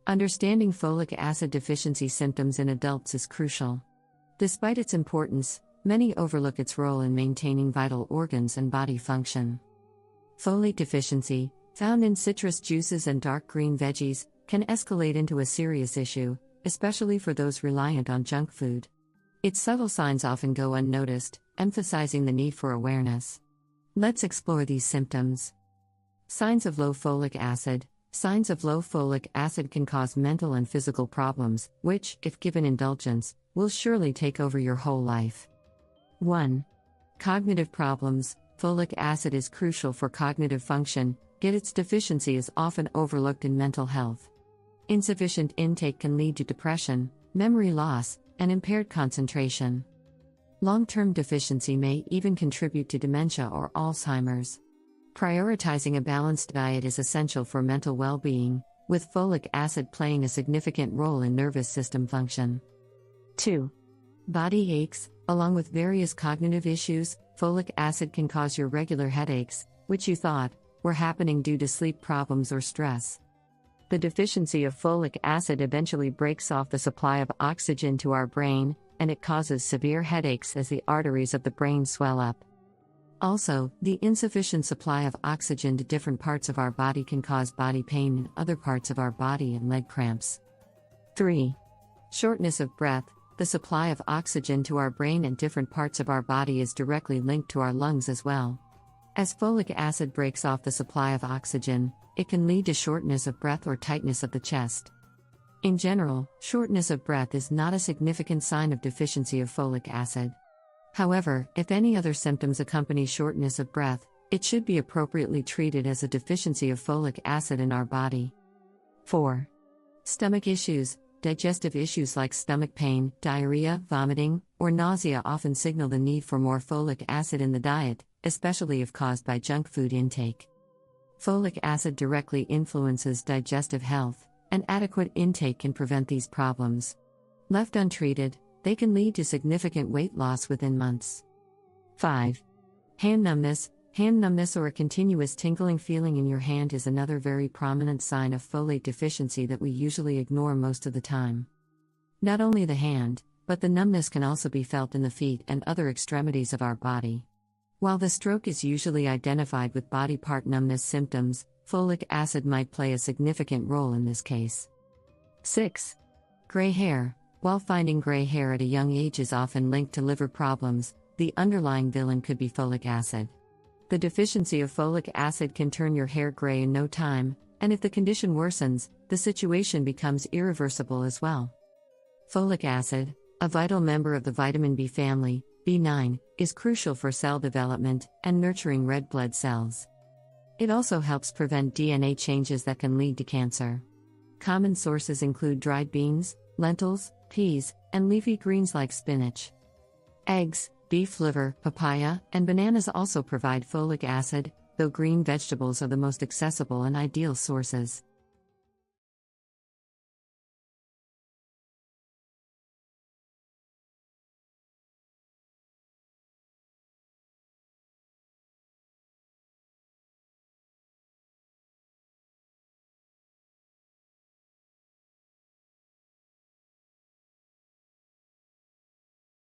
Understanding folic acid deficiency symptoms in adults is crucial. Despite its importance, many overlook its role in maintaining vital organs and body function. Folate deficiency, found in citrus juices and dark green veggies, can escalate into a serious issue, especially for those reliant on junk food. Its subtle signs often go unnoticed, emphasizing the need for awareness. Let's explore these symptoms. Signs of low folic acid. Signs of low folic acid can cause mental and physical problems, which, if given indulgence, will surely take over your whole life. 1. Cognitive problems. Folic acid is crucial for cognitive function, yet its deficiency is often overlooked in mental health. Insufficient intake can lead to depression, memory loss, and impaired concentration. Long-term deficiency may even contribute to dementia or Alzheimer's. Prioritizing a balanced diet is essential for mental well-being, with folic acid playing a significant role in nervous system function. 2. Body aches. Along with various cognitive issues, folic acid can cause your regular headaches, which you thought were happening due to sleep problems or stress. The deficiency of folic acid eventually breaks off the supply of oxygen to our brain, and it causes severe headaches as the arteries of the brain swell up. Also, the insufficient supply of oxygen to different parts of our body can cause body pain in other parts of our body and leg cramps. 3. Shortness of breath. The supply of oxygen to our brain and different parts of our body is directly linked to our lungs as well. As folic acid breaks off the supply of oxygen, it can lead to shortness of breath or tightness of the chest. In general, shortness of breath is not a significant sign of deficiency of folic acid. However, if any other symptoms accompany shortness of breath, it should be appropriately treated as a deficiency of folic acid in our body. 4. Stomach issues. Digestive issues like stomach pain, diarrhea, vomiting, or nausea often signal the need for more folic acid in the diet, especially if caused by junk food intake. Folic acid directly influences digestive health, and adequate intake can prevent these problems. Left untreated, they can lead to significant weight loss within months. 5. Hand numbness. Hand numbness or a continuous tingling feeling in your hand is another very prominent sign of folate deficiency that we usually ignore most of the time. Not only the hand, but the numbness can also be felt in the feet and other extremities of our body. While the stroke is usually identified with body part numbness symptoms, folic acid might play a significant role in this case. 6. Gray hair. While finding gray hair at a young age is often linked to liver problems, the underlying villain could be folic acid. The deficiency of folic acid can turn your hair gray in no time, and if the condition worsens, the situation becomes irreversible as well. Folic acid, a vital member of the vitamin B family, B9, is crucial for cell development and nurturing red blood cells. It also helps prevent DNA changes that can lead to cancer. Common sources include dried beans, lentils, peas, and leafy greens like spinach. Eggs, beef liver, papaya, and bananas also provide folic acid, though green vegetables are the most accessible and ideal sources.